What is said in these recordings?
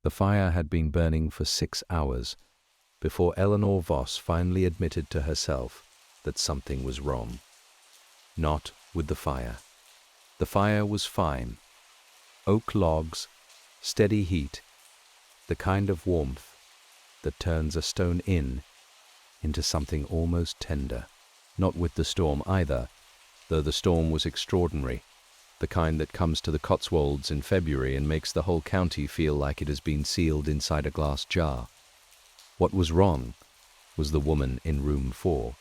The fire had been burning for 6 hours before Eleanor Voss finally admitted to herself that something was wrong. Not with the fire. The fire was fine. Oak logs, steady heat, the kind of warmth that turns a stone into something almost tender. Not with the storm either, though the storm was extraordinary, the kind that comes to the Cotswolds in February and makes the whole county feel like it has been sealed inside a glass jar. What was wrong was the woman in room 4.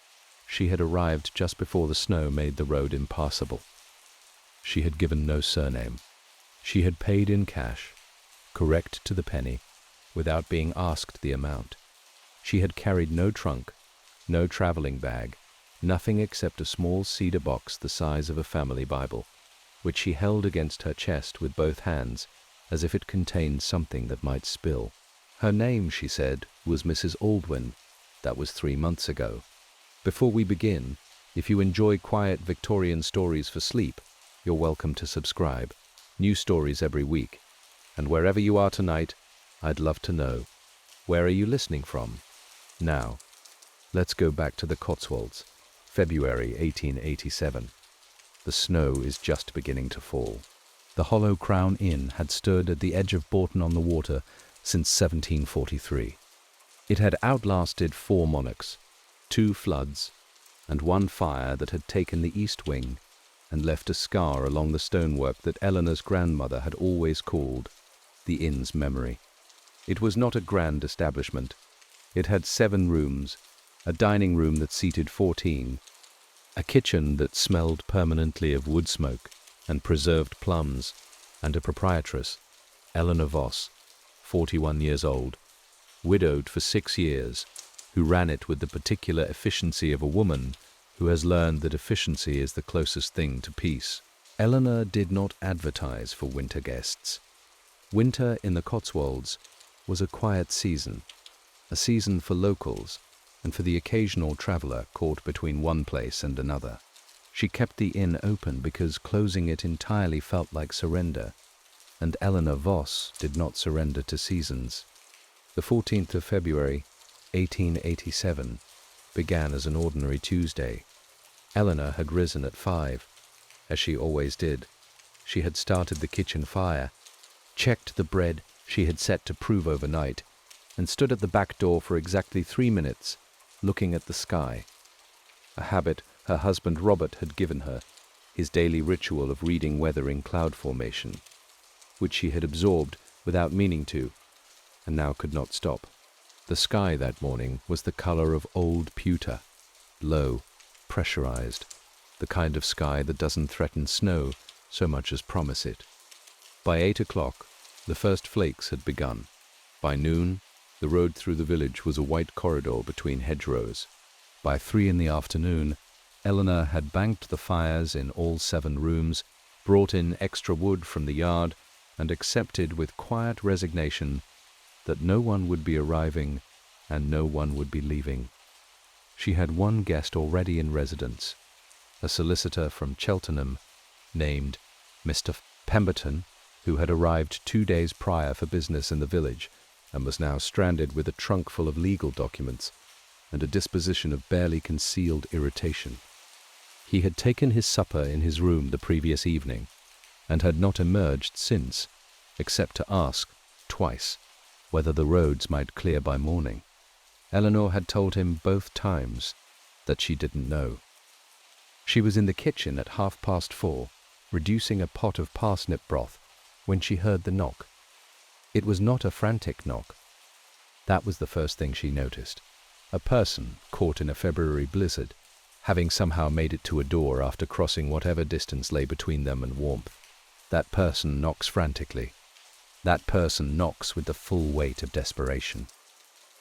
She had arrived just before the snow made the road impassable. She had given no surname. She had paid in cash, correct to the penny, without being asked the amount. She had carried no trunk, no traveling bag, nothing except a small cedar box the size of a family Bible, which she held against her chest with both hands, as if it contained something that might spill. Her name, she said, was Mrs. Aldwyn. That was 3 months ago. Before we begin, if you enjoy quiet Victorian stories for sleep, you're welcome to subscribe. New stories every week. And wherever you are tonight, I'd love to know. Where are you listening from? Now, let's go back to the Cotswolds, February 1887. The snow is just beginning to fall. The Hollow Crown Inn had stood at the edge of Bourton-on-the-Water since 1743. It had outlasted 4 monarchs, 2 floods, and 1 fire that had taken the east wing and left a scar along the stonework that Eleanor's grandmother had always called the inn's memory. It was not a grand establishment. It had 7 rooms, a dining room that seated 14, a kitchen that smelled permanently of wood smoke and preserved plums, and a proprietress, Eleanor Voss, 41 years old, widowed for 6 years, who ran it with the particular efficiency of a woman who has learned that efficiency is the closest thing to peace. Eleanor did not advertise for winter guests. Winter in the Cotswolds was a quiet season, a season for locals and for the occasional traveller caught between one place and another. She kept the inn open because closing it entirely felt like surrender, and Eleanor Voss did not surrender to seasons. The 14th of February, 1887, began as an ordinary Tuesday. Eleanor had risen at 5, as she always did. She had started the kitchen fire, checked the bread she had set to prove overnight, and stood at the back door for exactly 3 minutes, looking at the sky, a habit her husband Robert had given her, his daily ritual of reading weather in cloud formation, which she had absorbed without meaning to, and now could not stop. The sky that morning was the color of old pewter, low, pressurized, the kind of sky that doesn't threaten snow so much as promise it. By 8 o'clock, the first flakes had begun. By noon, the road through the village was a white corridor between hedgerows. By 3 in the afternoon, Eleanor had banked the fires in all 7 rooms, brought in extra wood from the yard, and accepted with quiet resignation that no one would be arriving and no one would be leaving. She had 1 guest already in residence, a solicitor from Cheltenham named Mr. Pemberton, who had arrived 2 days prior for business in the village and was now stranded with a trunk full of legal documents and a disposition of barely concealed irritation. He had taken his supper in his room the previous evening and had not emerged since, except to ask, twice, whether the roads might clear by morning. Eleanor had told him both times that she didn't know. She was in the kitchen at 4:30, reducing a pot of parsnip broth, when she heard the knock. It was not a frantic knock. That was the first thing she noticed. A person caught in a February blizzard, having somehow made it to a door after crossing whatever distance lay between them and warmth. That person knocks frantically. That person knocks with the full weight of desperation.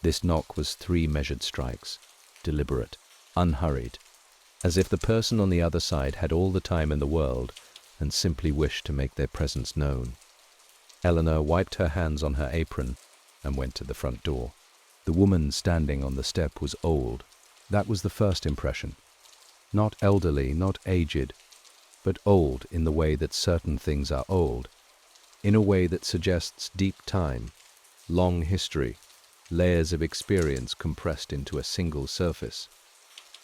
This knock was 3 measured strikes, deliberate, unhurried, as if the person on the other side had all the time in the world and simply wished to make their presence known. Eleanor wiped her hands on her apron and went to the front door. The woman standing on the step was old. That was the first impression. Not elderly, not aged, but old in the way that certain things are old, in a way that suggests deep time, long history, layers of experience compressed into a single surface.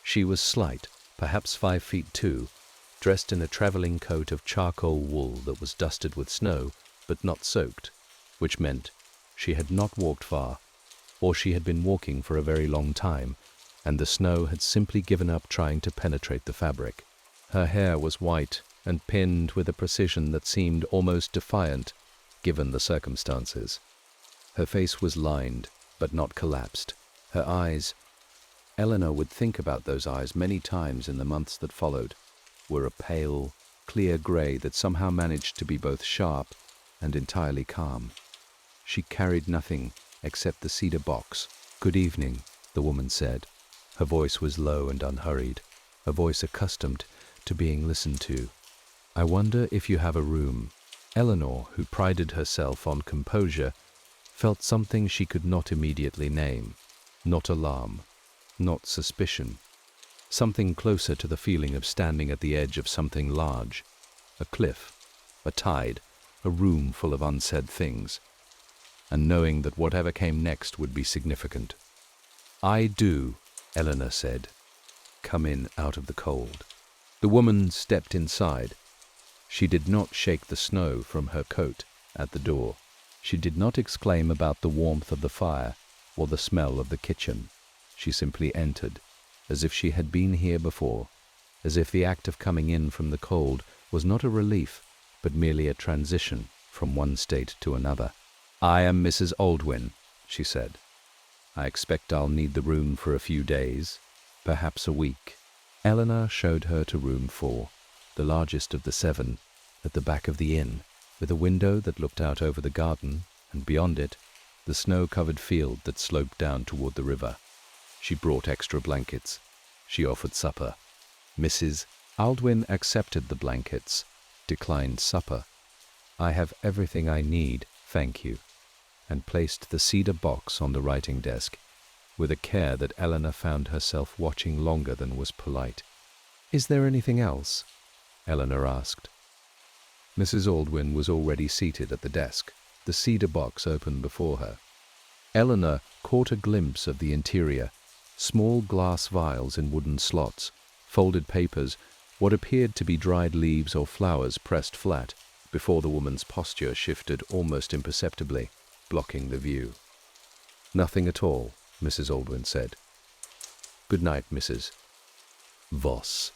She was slight, perhaps 5 feet 2, dressed in a traveling coat of charcoal wool that was dusted with snow, but not soaked, which meant she had not walked far, or she had been walking for a very long time, and the snow had simply given up trying to penetrate the fabric. Her hair was white and pinned with a precision that seemed almost defiant, given the circumstances. Her face was lined, but not collapsed. Her eyes, Eleanor would think about those eyes many times in the months that followed, were a pale, clear grey that somehow managed to be both sharp and entirely calm. She carried nothing except the cedar box. "Good evening," the woman said. Her voice was low and unhurried, a voice accustomed to being listened to. "I wonder if you have a room." Eleanor, who prided herself on composure, felt something she could not immediately name. Not alarm, not suspicion. Something closer to the feeling of standing at the edge of something large. A cliff, a tide, a room full of unsaid things, and knowing that whatever came next would be significant. "I do," Eleanor said. "Come in out of the cold." The woman stepped inside. She did not shake the snow from her coat at the door. She did not exclaim about the warmth of the fire or the smell of the kitchen. She simply entered, as if she had been here before, as if the act of coming in from the cold was not a relief, but merely a transition from one state to another. "I am Mrs. Aldwyn," she said. "I expect I'll need the room for a few days, perhaps a week." Eleanor showed her to room 4, the largest of the 7, at the back of the inn, with a window that looked out over the garden, and beyond it, the snow-covered field that sloped down toward the river. She brought extra blankets. She offered supper. Mrs. Aldwyn accepted the blankets, declined supper. "I have everything I need, thank you," and placed the cedar box on the writing desk, with a care that Eleanor found herself watching longer than was polite. "Is there anything else?" Eleanor asked. Mrs. Aldwyn was already seated at the desk, the cedar box open before her. Eleanor caught a glimpse of the interior, small glass vials in wooden slots, folded papers, what appeared to be dried leaves or flowers pressed flat, before the woman's posture shifted almost imperceptibly, blocking the view. "Nothing at all," Mrs. Aldwyn said. "Good night, Mrs. Voss."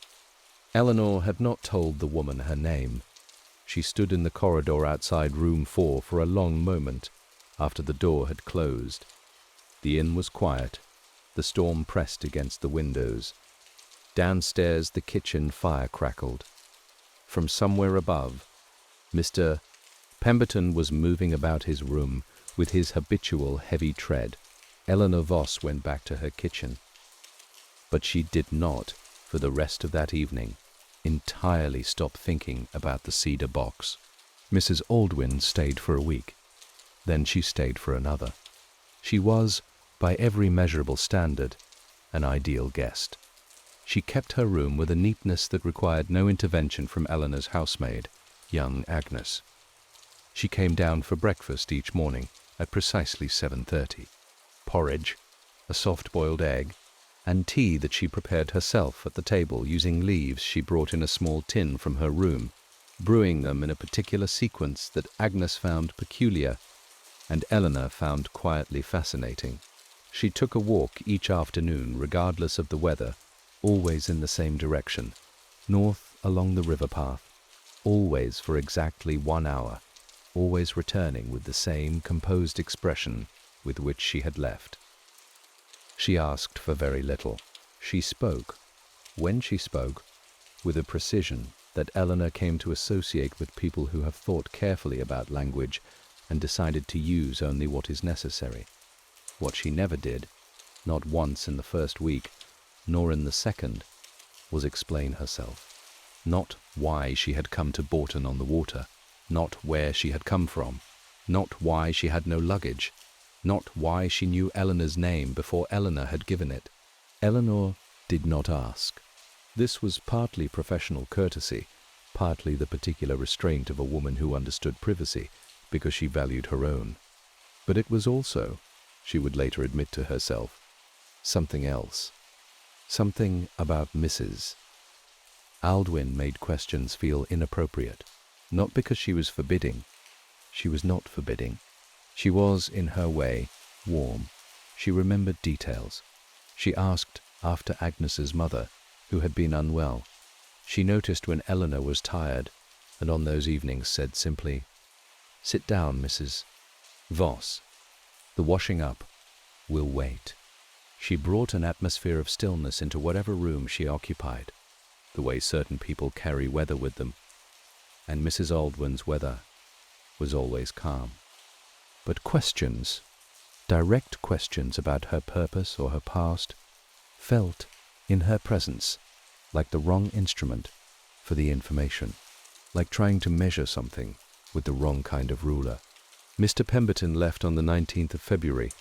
Eleanor had not told the woman her name. She stood in the corridor outside room 4 for a long moment, after the door had closed. The inn was quiet. The storm pressed against the windows. Downstairs the kitchen fire crackled. From somewhere above, Mr. Pemberton was moving about his room with his habitual heavy tread. Eleanor Voss went back to her kitchen. But she did not, for the rest of that evening, entirely stop thinking about the cedar box. Mrs. Aldwyn stayed for a week. Then she stayed for another. She was, by every measurable standard, an ideal guest. She kept her room with a neatness that required no intervention from Eleanor's housemaid, young Agnes. She came down for breakfast each morning at precisely 7:30. Porridge, a soft-boiled egg, and tea that she prepared herself at the table using leaves she brought in a small tin from her room, brewing them in a particular sequence that Agnes found peculiar and Eleanor found quietly fascinating. She took a walk each afternoon regardless of the weather, always in the same direction, north along the river path, always for exactly 1 hour, always returning with the same composed expression with which she had left. She asked for very little. She spoke, when she spoke, with a precision that Eleanor came to associate with people who have thought carefully about language and decided to use only what is necessary. What she never did, not once in the first week, nor in the second, was explain herself. Not why she had come to Bourton-on-the-Water, not where she had come from, not why she had no luggage, not why she knew Eleanor's name before Eleanor had given it. Eleanor did not ask. This was partly professional courtesy, partly the particular restraint of a woman who understood privacy, because she valued her own. But it was also, she would later admit to herself, something else. Something about Mrs. Aldwyn made questions feel inappropriate, not because she was forbidding. She was not forbidding. She was, in her way, warm. She remembered details. She asked after Agnes's mother, who had been unwell. She noticed when Eleanor was tired, and on those evenings said simply, "Sit down, Mrs. Voss. The washing up will wait." She brought an atmosphere of stillness into whatever room she occupied, the way certain people carry weather with them, and Mrs. Aldwyn's weather was always calm. But questions, direct questions about her purpose or her past, felt, in her presence, like the wrong instrument for the information, like trying to measure something with the wrong kind of ruler. Mr. Pemberton left on the 19th of February.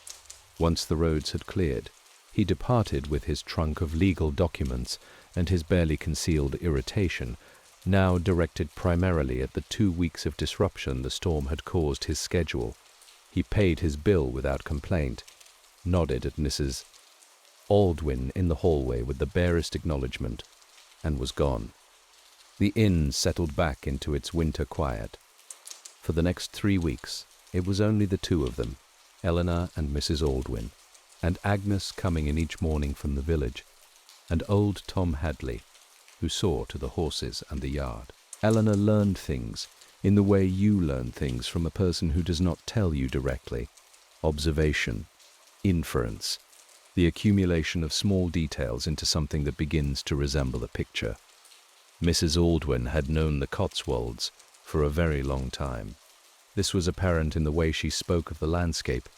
Once the roads had cleared, he departed with his trunk of legal documents and his barely concealed irritation, now directed primarily at the 2 weeks of disruption the storm had caused his schedule. He paid his bill without complaint, nodded at Mrs. Aldwyn in the hallway with the barest acknowledgement, and was gone. The inn settled back into its winter quiet. For the next 3 weeks, it was only the two of them, Eleanor and Mrs. Aldwyn, and Agnes coming in each morning from the village, and old Tom Hadley, who saw to the horses and the yard. Eleanor learned things in the way you learn things from a person who does not tell you directly. Observation, inference, the accumulation of small details into something that begins to resemble a picture. Mrs. Aldwyn had known the Cotswolds for a very long time. This was apparent in the way she spoke of the landscape,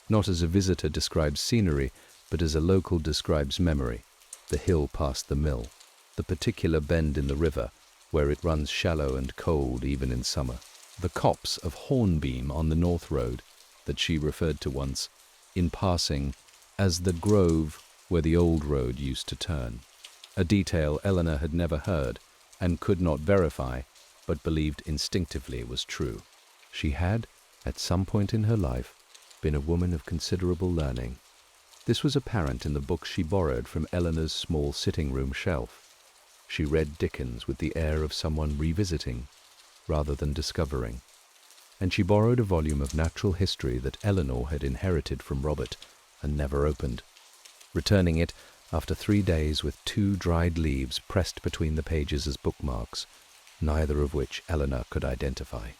not as a visitor describes scenery, but as a local describes memory. The hill past the mill, the particular bend in the river, where it runs shallow and cold even in summer. The copse of Hornbeam on the North Road, that she referred to once, in passing, as the grove where the old road used to turn. A detail Eleanor had never heard, and could not verify, but believed instinctively was true. She had, at some point in her life, been a woman of considerable learning. This was apparent in the books she borrowed from Eleanor's small sitting-room shelf. She read Dickens with the air of someone revisiting, rather than discovering. And she borrowed a volume of natural history that Eleanor had inherited from Robert and never opened, returning it after 3 days with 2 dried leaves pressed between the pages as bookmarks, neither of which Eleanor could identify.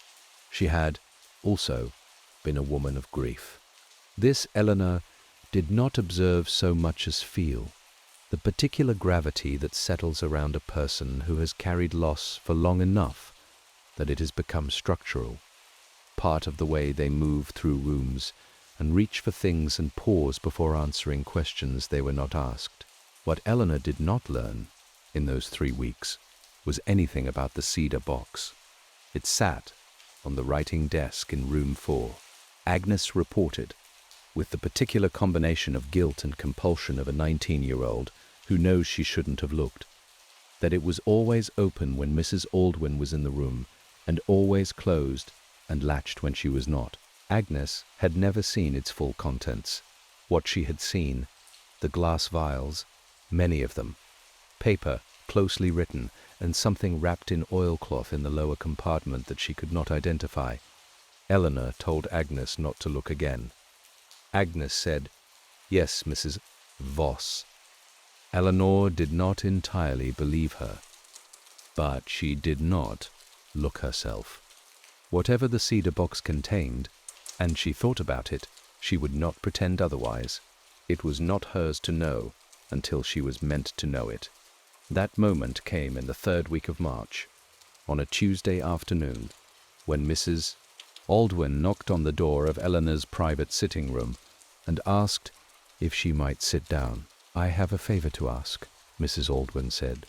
She had, also, been a woman of grief. This Eleanor did not observe so much as feel, the particular gravity that settles around a person who has carried loss for long enough that it has become structural, part of the way they move through rooms and reach for things and pause before answering questions they were not asked. What Eleanor did not learn in those 3 weeks was anything about the cedar box. It sat on the writing desk in room 4. Agnes reported, with the particular combination of guilt and compulsion of a 19-year-old who knows she shouldn't have looked, that it was always open when Mrs. Aldwyn was in the room, and always closed and latched when she was not. Agnes had never seen its full contents. What she had seen, the glass vials, many of them, paper closely written, and something wrapped in oilcloth in the lower compartment that she could not identify. Eleanor told Agnes not to look again. Agnes said, "Yes, Mrs. Voss." Eleanor did not entirely believe her, but she did not look herself. Whatever the cedar box contained, and she thought about it, she would not pretend otherwise. It was not hers to know until she was meant to know it. That moment came in the 3rd week of March, on a Tuesday afternoon, when Mrs. Aldwyn knocked on the door of Eleanor's private sitting room and asked if she might sit down. "I have a favor to ask," Mrs. Aldwyn said.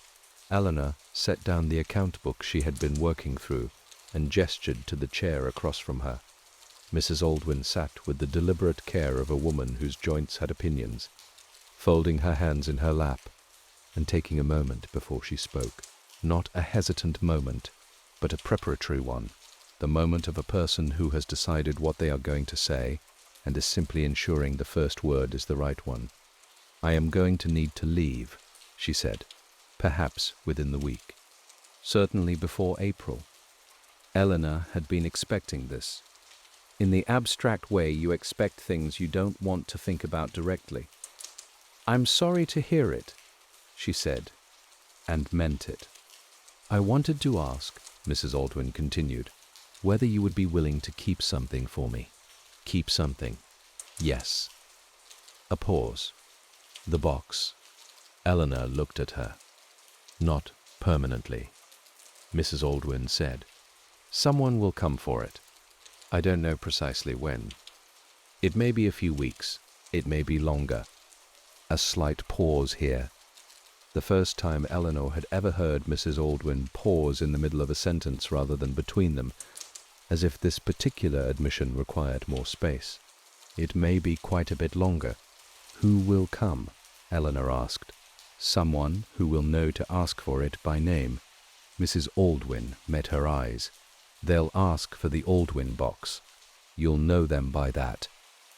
Eleanor set down the account book she had been working through and gestured to the chair across from her. Mrs. Aldwyn sat with the deliberate care of a woman whose joints had opinions, folding her hands in her lap and taking a moment before she spoke. Not a hesitant moment, but a preparatory one, the moment of a person who has decided what they are going to say and is simply ensuring the first word is the right one. "I am going to need to leave," she said, "perhaps within the week. Certainly before April." Eleanor had been expecting this. In the abstract way you expect things you don't want to think about directly. "I'm sorry to hear it," she said, and meant it. "I wanted to ask," Mrs. Aldwyn continued, "whether you would be willing to keep something for me." "Keep something?" "Yes." A pause. "The box." Eleanor looked at her. "Not permanently," Mrs. Aldwyn said. "Someone will come for it. I don't know precisely when. It may be a few weeks. It may be longer." A slight pause here. The first time Eleanor had ever heard Mrs. Aldwyn pause in the middle of a sentence rather than between them, as if this particular admission required more space. "It may be quite a bit longer." "Who will come?" Eleanor asked. "Someone who will know to ask for it by name." Mrs. Aldwyn met her eyes. "They'll ask for the Aldwyn box. You'll know them by that."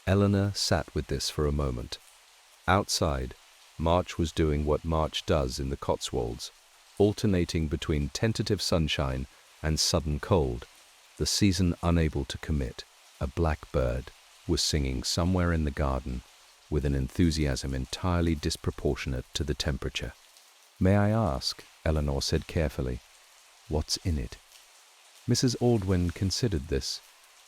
Eleanor sat with this for a moment. Outside, March was doing what March does in the Cotswolds, alternating between tentative sunshine and sudden cold, the season unable to commit. A blackbird was singing somewhere in the garden with an enthusiasm entirely disproportionate to the temperature. "May I ask," Eleanor said carefully, "what's in it?" Mrs. Aldwyn considered this,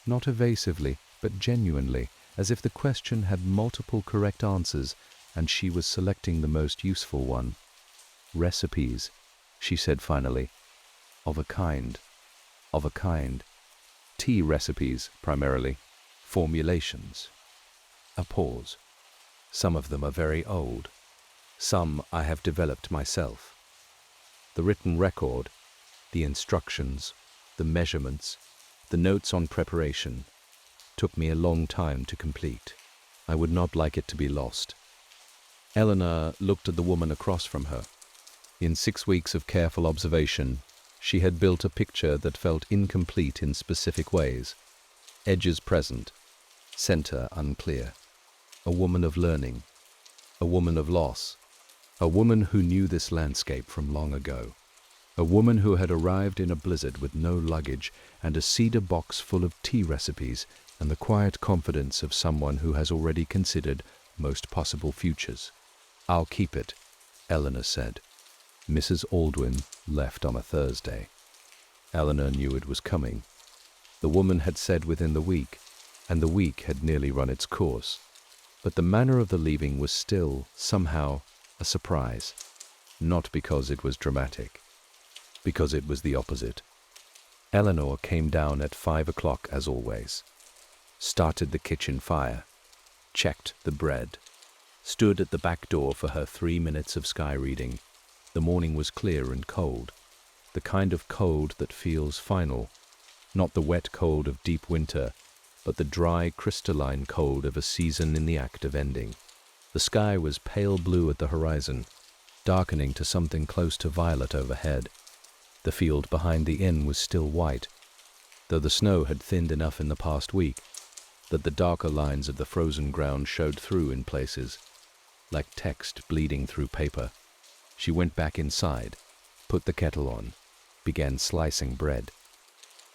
not evasively, but genuinely, as if the question had multiple correct answers and she was selecting the most useful one. "Recipes," she said finally. "Of a kind. Of a kind. Tea recipes, primarily. Formulations." A pause. "Some of them are very old. Some I have developed myself. The written record, the instructions, the measurements, the notes on preparation, took me a long time to complete. I would not like it to be lost." Eleanor looked at the woman across from her. In 6 weeks of careful observation, she had built a picture that felt incomplete in specific ways. Edges present, center unclear. A woman of learning, a woman of loss, a woman who knew this landscape from long ago. A woman who had arrived in a blizzard with no luggage and a cedar box full of tea recipes and the quiet confidence of someone who has already considered most possible futures. "I'll keep it," Eleanor said. Mrs. Aldwyn left on a Thursday. Eleanor knew it was coming. The woman had said within the week, and the week had nearly run its course. But the manner of the leaving was still, somehow, a surprise. Not because it was dramatic, because it was the opposite. Eleanor came down at 5 o'clock as always, started the kitchen fire, checked the bread, stood at the back door for her 3 minutes of sky reading. The morning was clear and cold, the kind of cold that feels final, not the wet cold of deep winter, but the dry, crystalline cold of a season in the act of ending. The sky was pale blue at the horizon, darkening to something close to violet overhead. The field behind the inn was still white, though the snow had thinned enough in the past week that the darker lines of the frozen ground showed through in places, like text bleeding through paper. She went back inside, put the kettle on, began slicing bread.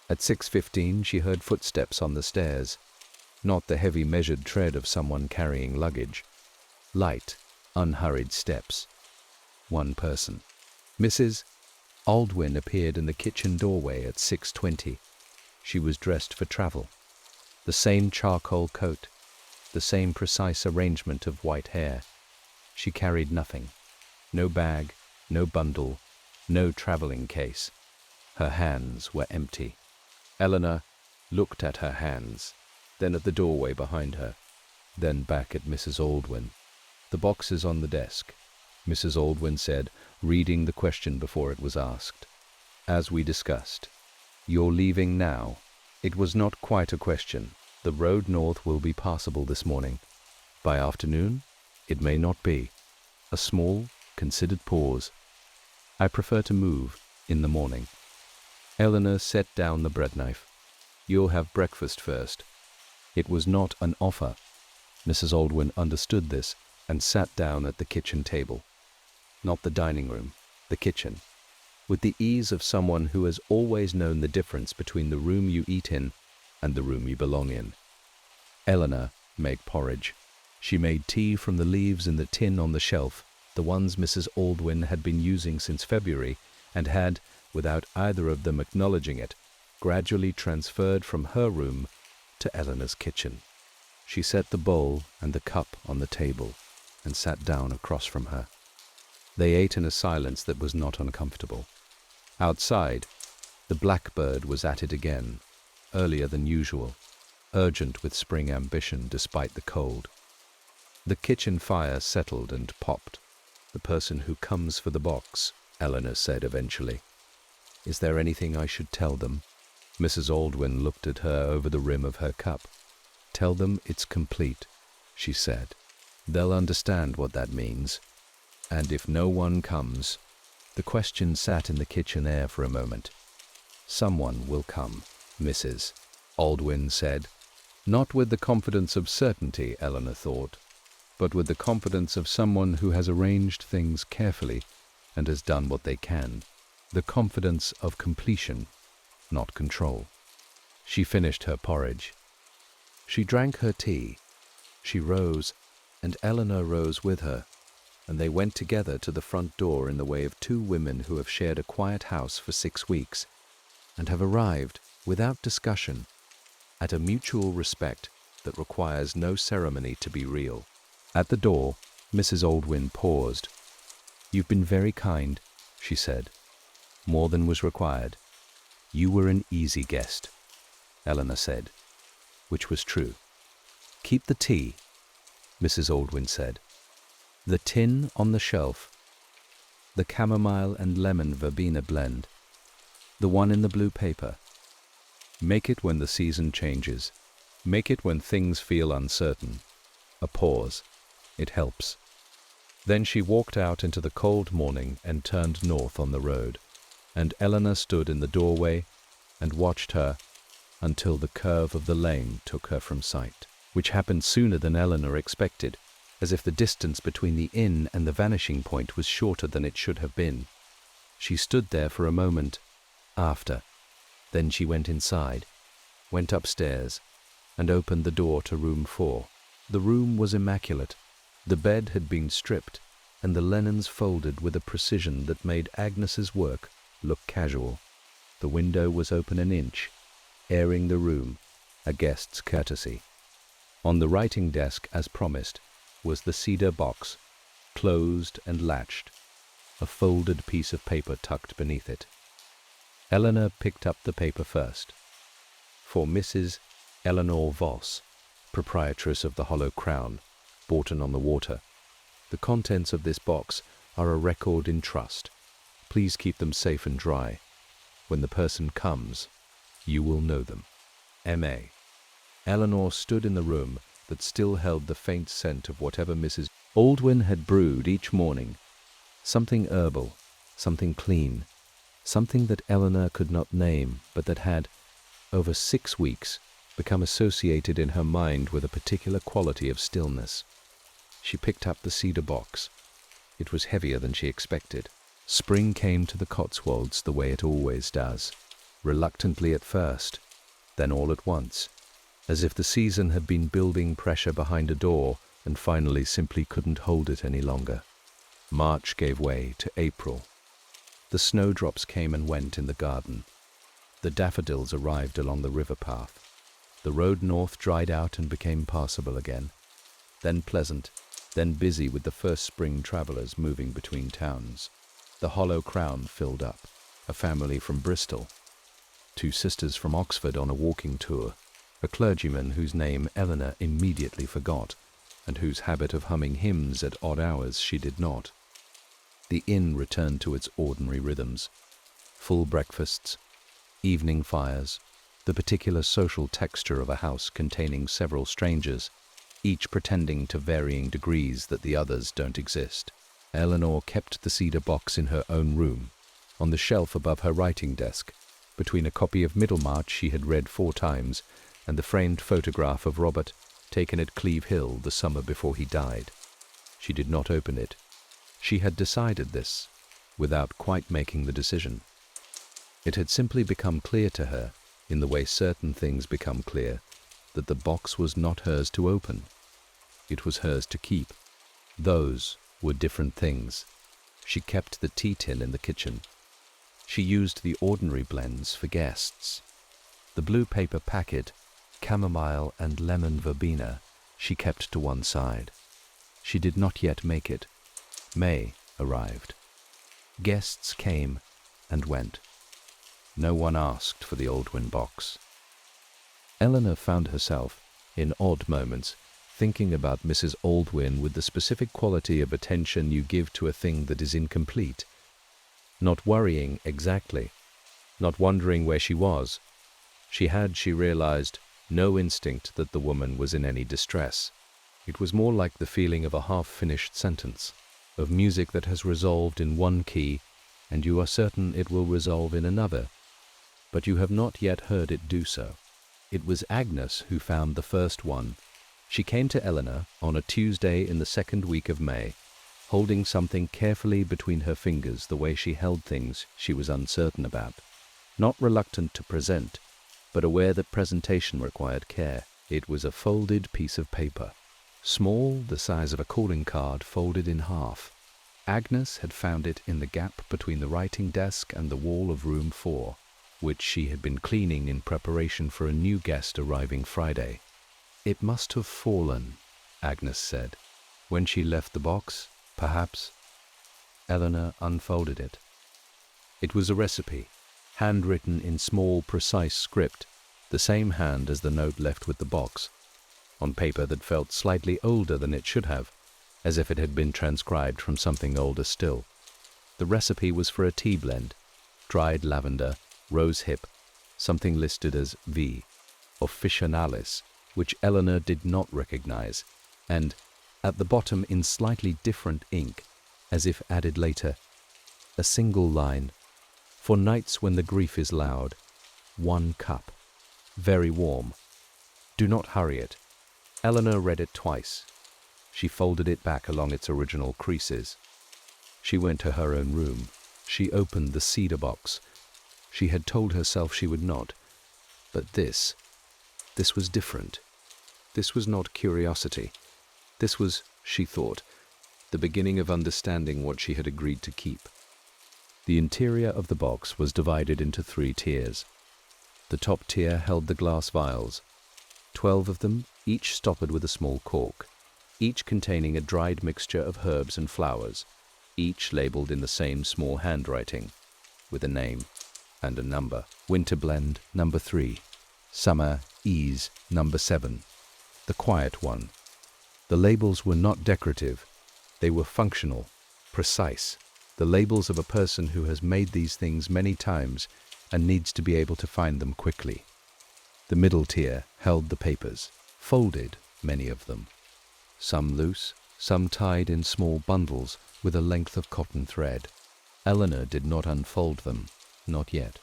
At 6:15 she heard footsteps on the stairs, not the heavy measured tread of someone carrying luggage. Light, unhurried steps. One person. Mrs. Aldwyn appeared in the kitchen doorway at 6:20. She was dressed for travel. The same charcoal coat, the same precise arrangement of white hair. She carried nothing. No bag, no bundle, no traveling case. Her hands were empty. Eleanor looked at her hands, then at the doorway behind her, then back at Mrs. Aldwyn. "The box is on the desk," Mrs. Aldwyn said, reading the question before it was asked. "As we discussed. You're leaving now." It was not quite a question. The road north will be passable this morning. By afternoon, it may not be. A small, considered pause. "I prefer to move in the morning." Eleanor set down the bread knife. "You'll have breakfast first." It was not an offer. Mrs. Aldwyn understood this and sat down at the kitchen table. Not the dining room, the kitchen, with the ease of someone who has always known the difference between the room you eat in and the room you belong in. Eleanor made porridge. She made tea from the leaves in the tin on the shelf, the ones Mrs. Aldwyn had been using since February and had, without either of them acknowledging it, gradually transferred from her room to Eleanor's kitchen. She set the bowl and the cup on the table and sat down across from her. They ate in a silence that was not uncomfortable. Outside, the blackbird was at it again, earlier than usual, urgent with spring ambition despite the cold. The kitchen fire settled and popped. "The person who comes for the box," Eleanor said eventually. "Is there anything I should tell them?" Mrs. Aldwyn looked at her over the rim of her cup. "Tell them it's complete," she said. "They'll understand what that means. And if no one comes..." The question sat in the kitchen air for a moment. "Someone will come," Mrs. Aldwyn said. Not with the confidence of certainty, Eleanor thought, but with the confidence of someone who has arranged things carefully and has done what they can. The confidence of completion, not control. She finished her porridge. She drank her tea. She rose, and Eleanor rose with her, and they went together to the front door in the way of two women who have shared a quiet house for 6 weeks and have arrived, without discussion, at a mutual respect that requires no ceremony to be real. At the door, Mrs. Aldwyn paused. "You've been very kind," she said. "More than was required. You were an easy guest," Eleanor said, which was true. "Keep the tea," Mrs. Aldwyn said. "The tin on the shelf, the chamomile and lemon verbena blend, the one in the blue paper. Make it when the season changes. Make it when things feel uncertain. A pause. It helps." Then she walked out into the cold morning and turned north on the road, and Eleanor stood in the doorway and watched her until the curve of the lane took her from sight, which happened sooner than Eleanor expected, as if the distance between the inn and the vanishing point was shorter than it should have been. She stood there for a moment after. Then she went inside, went upstairs, and opened the door to room 4. The room was immaculate. The bed had been stripped, and the linens folded with a precision that made Agnes's work look casual. The window was open an inch, airing the room, a guest's courtesy. On the writing desk, as promised, was the cedar box, closed and latched, a folded piece of paper tucked beneath it. Eleanor picked up the paper first. For Mrs. Eleanor Voss, proprietress of the Hollow Crown, Bourton-on-the-Water. The contents of this box are a record in trust. Please keep them safe and dry. When the person comes, you will know them. M.A. Eleanor stood in the room that still held the faint scent of whatever Mrs. Aldwyn had brewed each morning. Something herbal, something clean, something that Eleanor could not name, but that had, over 6 weeks, become associated in her mind with a particular quality of stillness. She picked up the cedar box. It was heavier than she expected. Spring came to the Cotswolds the way it always does, reluctantly at first, then all at once, as if the season had been building pressure behind a door and finally simply couldn't hold it any longer. March gave way to April. The snowdrops came and went in the garden. The daffodils arrived along the river path. The road north dried out and became passable again, then pleasant, then busy with the first spring travellers moving between towns. The Hollow Crown filled up, a family from Bristol, 2 sisters from Oxford on a walking tour, a clergyman whose name Eleanor immediately forgot, and whose habit of humming hymns at odd hours she did not. The inn returned to its ordinary rhythms. Full breakfasts, evening fires, the particular social texture of a house containing several strangers, each pretending to varying degrees that the others don't exist. Eleanor kept the cedar box in her own room, on the shelf above her writing desk, between a copy of Middlemarch she had read 4 times and the framed photograph of Robert taken at Cleve Hill the summer before he died. She did not open it. She had decided this, without quite making the decision. It had simply become clear to her, in the way certain things become clear, that the box was not hers to open. It was hers to keep. Those were different things. She kept the tea tin in the kitchen. She used the ordinary blends for guests. The blue paper packet, chamomile and lemon verbena, she kept to one side. She did not yet make it. May arrived. Guests came and went. No one asked for the Aldwyn box. Eleanor found herself, in odd moments, thinking about Mrs. Aldwyn with the specific quality of attention you give to a thing that is incomplete. Not worrying exactly, not wondering where she was. She had, she realized, no instinct that the woman was in any distress. It was more like the feeling of a half-finished sentence, of music that has resolved in one key, and you are certain it will resolve in another, but you have not yet heard it do so. It was Agnes who found the first one. She came to Eleanor on a Tuesday in the second week of May, holding something carefully between her fingers the way she held things she was uncertain about, not reluctant to present, but aware that presentation required care. It was a folded piece of paper, small, the size of a calling card folded in half. Agnes had found it in the gap between the writing desk and the wall of room 4, which she had been cleaning in preparation for a new guest arriving Friday. "It must have fallen," Agnes said. "When she left the box, perhaps." Eleanor unfolded it. It was a recipe, handwritten in small, precise script, the same hand as the note left with the box, on paper that felt slightly older than it should have, as if it had been transcribed from something older still. The recipe was for a tea blend, dried lavender, rose hip, something listed as V, officinalis, which Eleanor did not recognize, and, at the bottom in slightly different ink, as if added later, a single line, "For nights when the grief is loud, 1 cup, very warm. Do not hurry it." Eleanor read it twice. She folded it back along its original creases. She went to her own room. She opened the cedar box. She had told herself she would not. But this was different. This was not curiosity. This was, she thought, the beginning of understanding what she had agreed to keep. The interior of the box was divided into 3 tiers. The top tier held the glass vials, 12 of them, each stoppered with a small cork, each containing a dried mixture of herbs and flowers, each labeled in the same small handwriting, with a name and a number. Winter Blend number 3, Summer Ease number 7, the quiet one. The labels were not decorative, they were functional, precise, the labels of a person who has made these things many times and needs to be able to find them quickly. The middle tier held the papers, folded, many of them, some loose, some tied in small bundles with a length of cotton thread. Eleanor did not unfold them, not yet,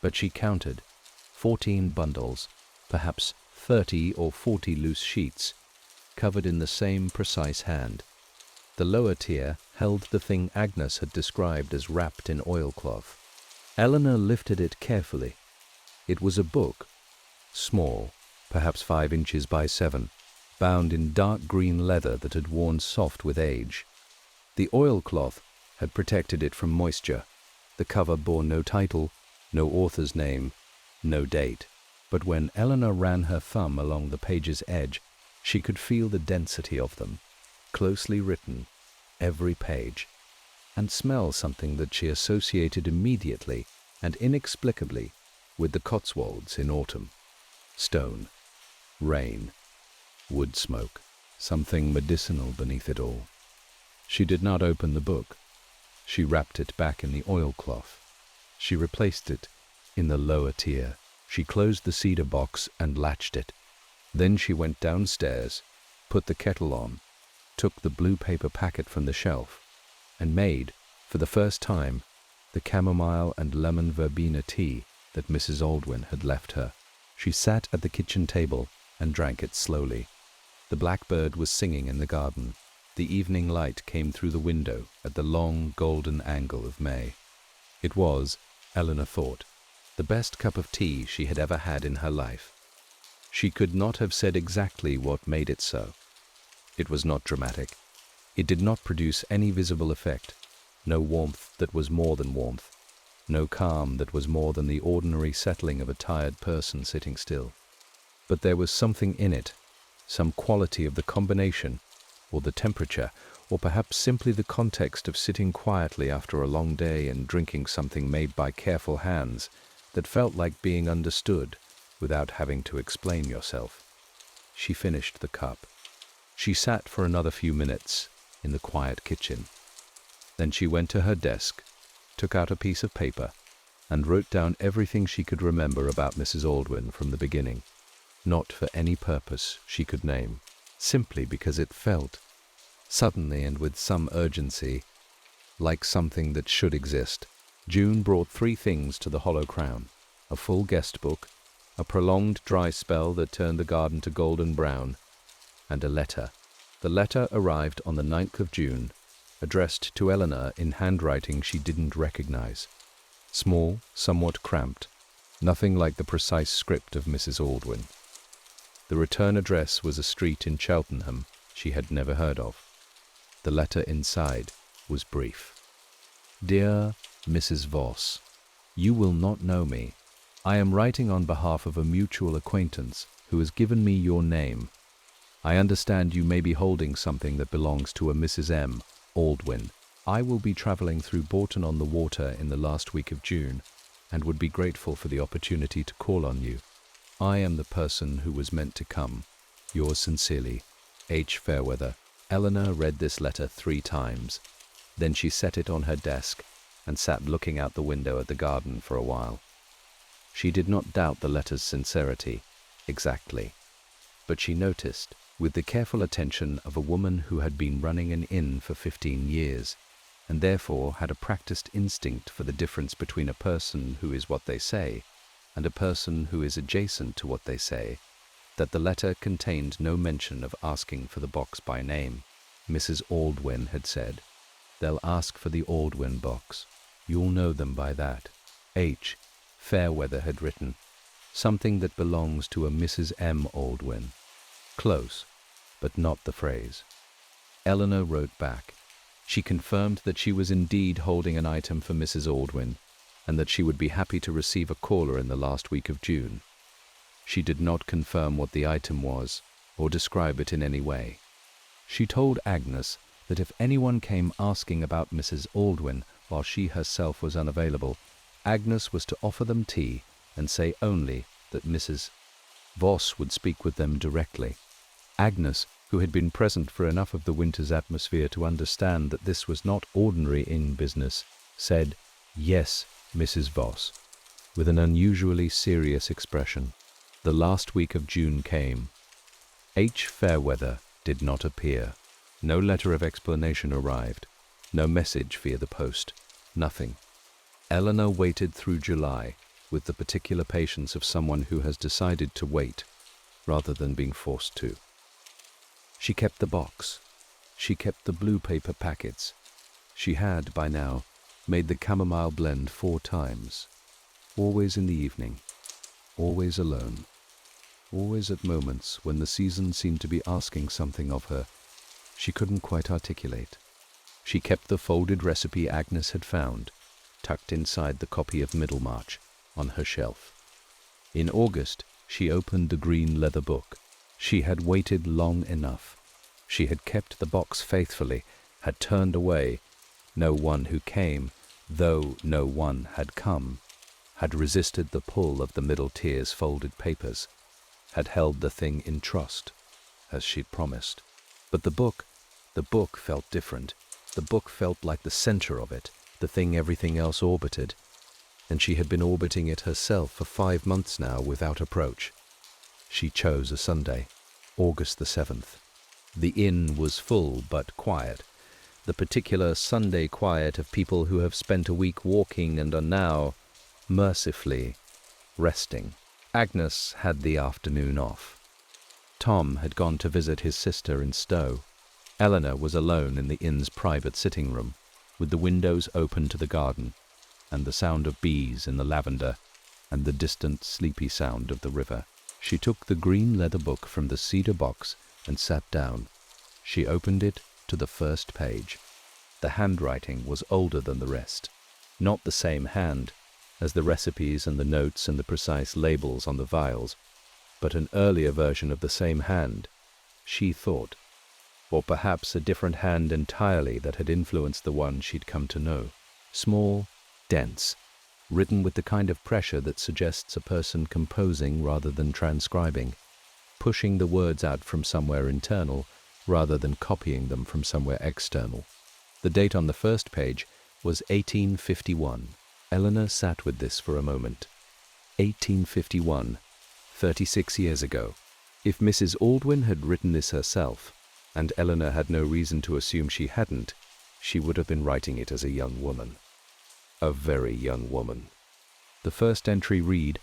but she counted 14 bundles, perhaps 30 or 40 loose sheets, covered in the same precise hand. The lower tier held the thing Agnes had described as wrapped in oilcloth. Eleanor lifted it carefully. It was a book, small, perhaps 5 inches by 7, bound in dark green leather that had worn soft with age. The oilcloth had protected it from moisture. The cover bore no title, no author's name, no date. But when Eleanor ran her thumb along the page's edge, she could feel the density of them, closely written, every page, and smell something that she associated immediately and inexplicably with the Cotswolds in autumn. Stone, rain, wood smoke, something medicinal beneath it all. She did not open the book. She wrapped it back in the oilcloth. She replaced it in the lower tier. She closed the cedar box and latched it. Then she went downstairs, put the kettle on, took the blue paper packet from the shelf, and made, for the first time, the chamomile and lemon verbena tea that Mrs. Aldwyn had left her. She sat at the kitchen table and drank it slowly. The blackbird was singing in the garden. The evening light came through the window at the long golden angle of May. It was, Eleanor thought, the best cup of tea she had ever had in her life. She could not have said exactly what made it so. It was not dramatic. It did not produce any visible effect, no warmth that was more than warmth, no calm that was more than the ordinary settling of a tired person sitting still. But there was something in it, some quality of the combination, or the temperature, or perhaps simply the context of sitting quietly after a long day and drinking something made by careful hands, that felt like being understood without having to explain yourself. She finished the cup. She sat for another few minutes in the quiet kitchen. Then she went to her desk, took out a piece of paper, and wrote down everything she could remember about Mrs. Aldwyn from the beginning, not for any purpose she could name, simply because it felt, suddenly and with some urgency, like something that should exist. June brought 3 things to the Hollow Crown: a full guest book, a prolonged dry spell that turned the garden to golden brown, and a letter. The letter arrived on the 9th of June, addressed to Eleanor in handwriting she didn't recognize. Small, somewhat cramped, nothing like the precise script of Mrs. Aldwyn. The return address was a street in Cheltenham she had never heard of. The letter inside was brief. Dear Mrs. Voss, you will not know me. I am writing on behalf of a mutual acquaintance who has given me your name. I understand you may be holding something that belongs to a Mrs. M. Aldwyn. I will be traveling through Bourton-on-the-Water in the last week of June, and would be grateful for the opportunity to call on you. I am the person who was meant to come. Yours sincerely, H. Fairweather. Eleanor read this letter 3 times. Then she set it on her desk and sat looking out the window at the garden for a while. She did not doubt the letter's sincerity, exactly, but she noticed, with the careful attention of a woman who had been running an inn for 15 years, and therefore had a practiced instinct for the difference between a person who is what they say and a person who is adjacent to what they say, that the letter contained no mention of asking for the box by name. Mrs. Aldwyn had said, "They'll ask for the Aldwyn box. You'll know them by that." H. Fairweather had written, "Something that belongs to a Mrs. M. Aldwyn." Close, but not the phrase. Eleanor wrote back. She confirmed that she was indeed holding an item for Mrs. Aldwyn, and that she would be happy to receive a caller in the last week of June. She did not confirm what the item was, or describe it in any way. She told Agnes that if anyone came asking about Mrs. Aldwyn while she herself was unavailable, Agnes was to offer them tea and say only that Mrs. Voss would speak with them directly. Agnes, who had been present for enough of the winter's atmosphere to understand that this was not ordinary inn business, said, "Yes, Mrs. Voss," with an unusually serious expression. The last week of June came. H. Fairweather did not appear. No letter of explanation arrived. No message via the post. Nothing. Eleanor waited through July with the particular patience of someone who has decided to wait rather than being forced to. She kept the box. She kept the blue paper packets. She had, by now, made the chamomile blend 4 times. Always in the evening. Always alone. Always at moments when the season seemed to be asking something of her she couldn't quite articulate. She kept the folded recipe Agnes had found, tucked inside the copy of Middlemarch, on her shelf. In August, she opened the green leather book. She had waited long enough. She had kept the box faithfully, had turned away no one who came, though no one had come, had resisted the pull of the middle tier's folded papers, had held the thing in trust, as she'd promised. But the book felt different. The book felt like the center of it, the thing everything else orbited, and she had been orbiting it herself for 5 months now without approach. She chose a Sunday, August the 7th. The inn was full but quiet, the particular Sunday quiet of people who have spent a week walking and are now, mercifully, resting. Agnes had the afternoon off. Tom had gone to visit his sister in Stowe. Eleanor was alone in the inn's private sitting room, with the windows open to the garden, and the sound of bees in the lavender, and the distant sleepy sound of the river. She took the green leather book from the cedar box and sat down. She opened it to the first page. The handwriting was older than the rest. Not the same hand, as the recipes and the notes and the precise labels on the vials, but an earlier version of the same hand, she thought, or perhaps a different hand entirely that had influenced the one she'd come to know. Small, dense, written with the kind of pressure that suggests a person composing rather than transcribing, pushing the words out from somewhere internal rather than copying them from somewhere external. The date on the first page was 1851. Eleanor sat with this for a moment. 1851, 36 years ago. If Mrs. Aldwyn had written this herself, and Eleanor had no reason to assume she hadn't, she would have been writing it as a young woman. A very young woman. The first entry read,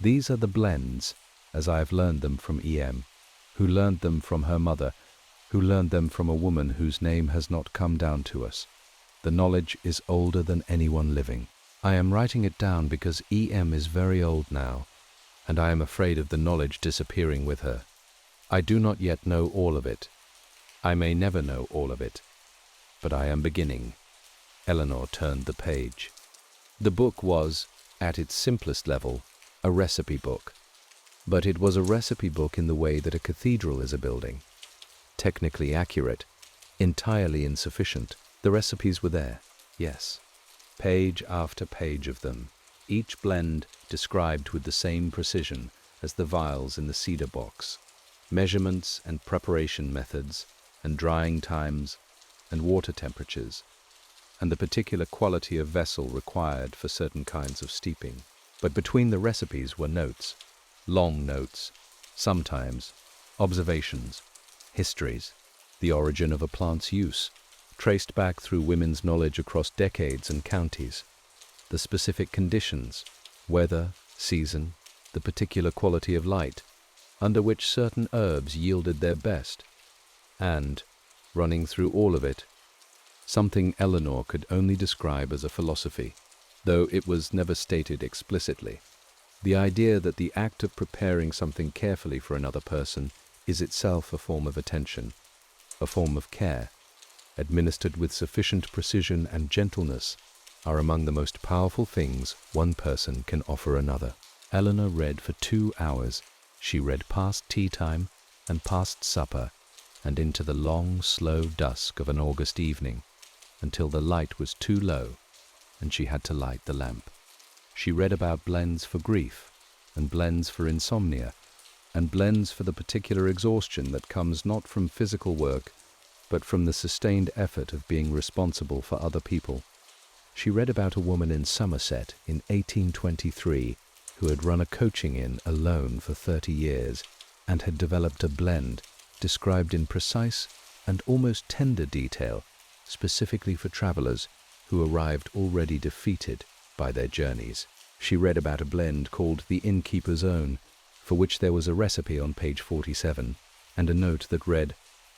"These are the blends, as I have learned them from E.M., who learned them from her mother, who learned them from a woman whose name has not come down to us. The knowledge is older than anyone living. I am writing it down because E.M. is very old now, and I am afraid of the knowledge disappearing with her. I do not yet know all of it. I may never know all of it, but I am beginning." Eleanor turned the page. The book was, at its simplest level, a recipe book. But it was a recipe book in the way that a cathedral is a building. Technically accurate, entirely insufficient. The recipes were there, yes. Page after page of them, each blend described with the same precision as the vials in the cedar box. Measurements and preparation methods, and drying times, and water temperatures, and the particular quality of vessel required for certain kinds of steeping. But between the recipes were notes, long notes, sometimes observations, histories, the origin of a plant's use, traced back through women's knowledge across decades and counties, the specific conditions, weather, season, the particular quality of light, under which certain herbs yielded their best, and, running through all of it, something Eleanor could only describe as a philosophy, though it was never stated explicitly. The idea that the act of preparing something carefully for another person is itself a form of attention, a form of care, administered with sufficient precision and gentleness, are among the most powerful things one person can offer another. Eleanor read for 2 hours. She read past tea time and past supper and into the long, slow dusk of an August evening, until the light was too low and she had to light the lamp. She read about blends for grief and blends for insomnia and blends for the particular exhaustion that comes not from physical work but from the sustained effort of being responsible for other people. She read about a woman in Somerset in 1823 who had run a coaching inn alone for 30 years and had developed a blend described in precise and almost tender detail specifically for travellers who arrived already defeated by their journeys. She read about a blend called the Innkeeper's Own, for which there was a recipe on page 47 and a note that read,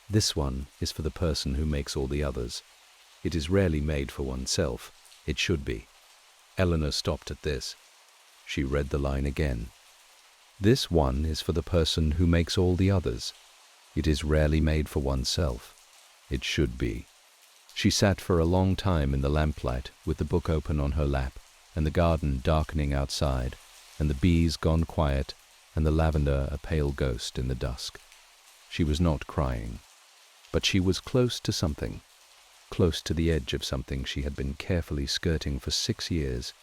"This one is for the person who makes all the others. It is rarely made for oneself. It should be." Eleanor stopped at this. She read the line again. "This one is for the person who makes all the others. It is rarely made for oneself. It should be." She sat for a long time in the lamplight with the book open on her lap, and the garden darkening outside, and the bees gone quiet, and the lavender a pale ghost in the dusk. She was not crying, but she was close to something, close to the edge of something she had been carefully skirting for 6 years,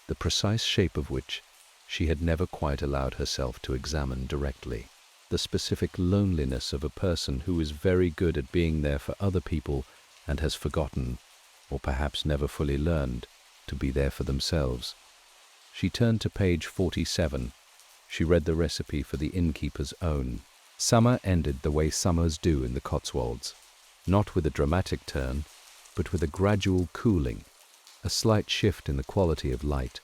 the precise shape of which she had never quite allowed herself to examine directly. The specific loneliness of a person who is very good at being there for other people and has forgotten, or perhaps never fully learned, to be there for themselves. She turned to page 47. She read the recipe for the Innkeeper's Own. Summer ended the way summers do in the Cotswolds, not with a dramatic turn, but with a gradual cooling, a slight shift in the quality of light.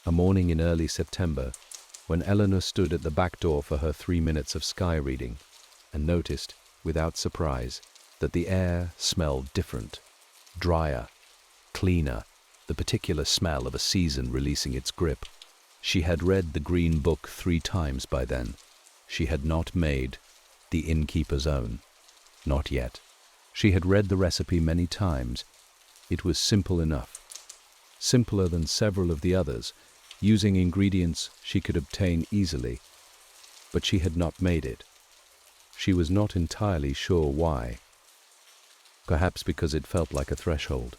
A morning in early September, when Eleanor stood at the back door for her 3 minutes of sky reading and noticed, without surprise, that the air smelled different, drier, cleaner, the particular smell of a season releasing its grip. She had read the Green Book 3 times by then. She had not made the innkeeper's own. Not yet. She had read the recipe many times. It was simple enough. Simpler than several of the others, using ingredients she could obtain easily. But she had not made it. She was not entirely sure why. Perhaps because it felt like a threshold.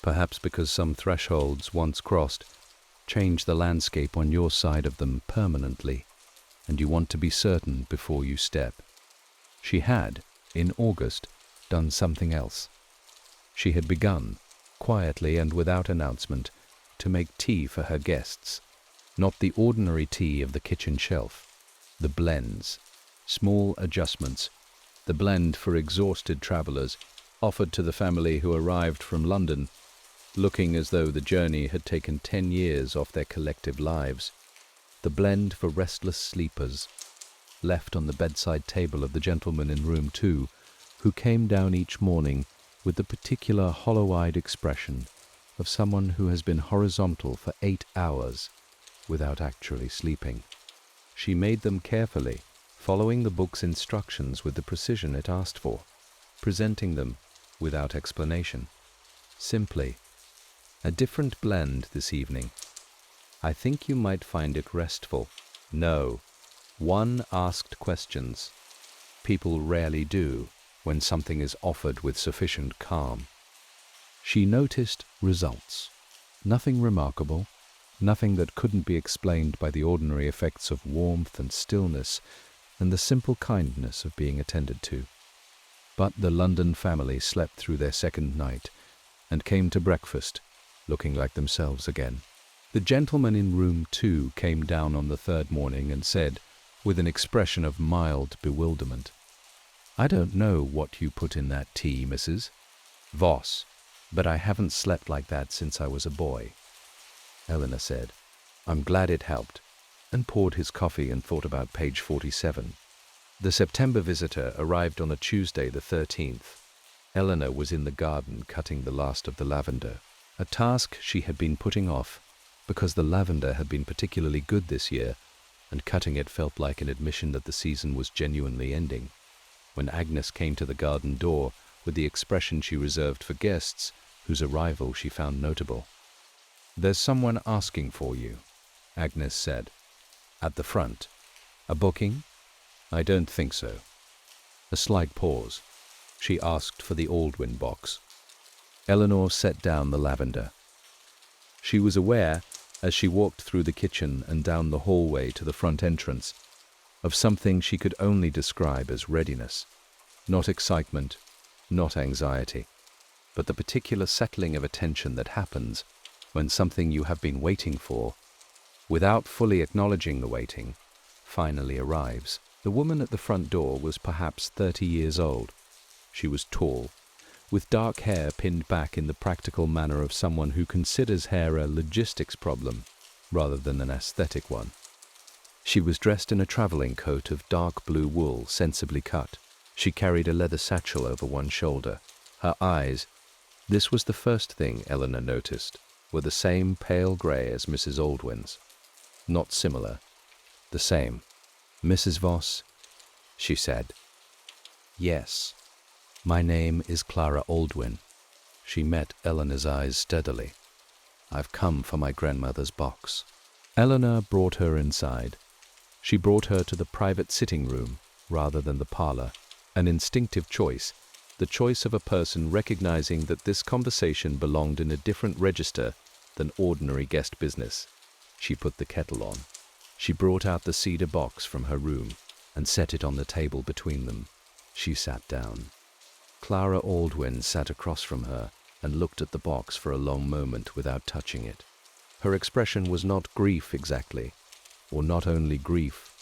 Perhaps because some thresholds, once crossed, change the landscape on your side of them permanently, and you want to be certain before you step. She had, in August, done something else. She had begun, quietly and without announcement, to make tea for her guests. Not the ordinary tea of the kitchen shelf. The blends, small adjustments, the blend for exhausted travelers, offered to the family who arrived from London, looking as though the journey had taken 10 years off their collective lives. The blend for restless sleepers, left on the bedside table of the gentleman in room 2, who came down each morning with the particular hollow-eyed expression of someone who has been horizontal for 8 hours without actually sleeping. She made them carefully, following the book's instructions with the precision it asked for, presenting them without explanation. Simply, a different blend this evening. I think you might find it restful. No, one asked questions. People rarely do when something is offered with sufficient calm. She noticed results. Nothing remarkable, nothing that couldn't be explained by the ordinary effects of warmth and stillness and the simple kindness of being attended to. But the London family slept through their second night and came to breakfast looking like themselves again. The gentleman in room 2 came down on the third morning and said, with an expression of mild bewilderment, "I don't know what you put in that tea, Mrs. Voss, but I haven't slept like that since I was a boy." Eleanor said, "I'm glad it helped," and poured his coffee and thought about page 47. The September visitor arrived on a Tuesday the 13th. Eleanor was in the garden cutting the last of the lavender, a task she had been putting off because the lavender had been particularly good this year, and cutting it felt like an admission that the season was genuinely ending. When Agnes came to the garden door with the expression she reserved for guests whose arrival she found notable. "There's someone asking for you," Agnes said. "At the front. A booking?" "I don't think so." A slight pause. She asked for the Aldwyn box. Eleanor set down the lavender. She was aware, as she walked through the kitchen and down the hallway to the front entrance, of something she could only describe as readiness. Not excitement, not anxiety, but the particular settling of attention that happens when something you have been waiting for, without fully acknowledging the waiting, finally arrives. The woman at the front door was perhaps 30 years old. She was tall, with dark hair pinned back in the practical manner of someone who considers hair a logistics problem rather than an aesthetic one. She was dressed in a traveling coat of dark blue wool, sensibly cut. She carried a leather satchel over one shoulder. Her eyes, this was the first thing Eleanor noticed, were the same pale grey as Mrs. Aldwyn's. Not similar, the same. "Mrs. Voss," she said. "Yes. My name is Clara Aldwyn." She met Eleanor's eyes steadily. "I've come for my grandmother's box." Eleanor brought her inside. She brought her to the private sitting room rather than the parlor, an instinctive choice, the choice of a person recognizing that this conversation belonged in a different register than ordinary guest business. She put the kettle on. She brought out the cedar box from her room and set it on the table between them. She sat down. Clara Aldwyn sat across from her and looked at the box for a long moment without touching it. Her expression was not grief exactly, or not only grief.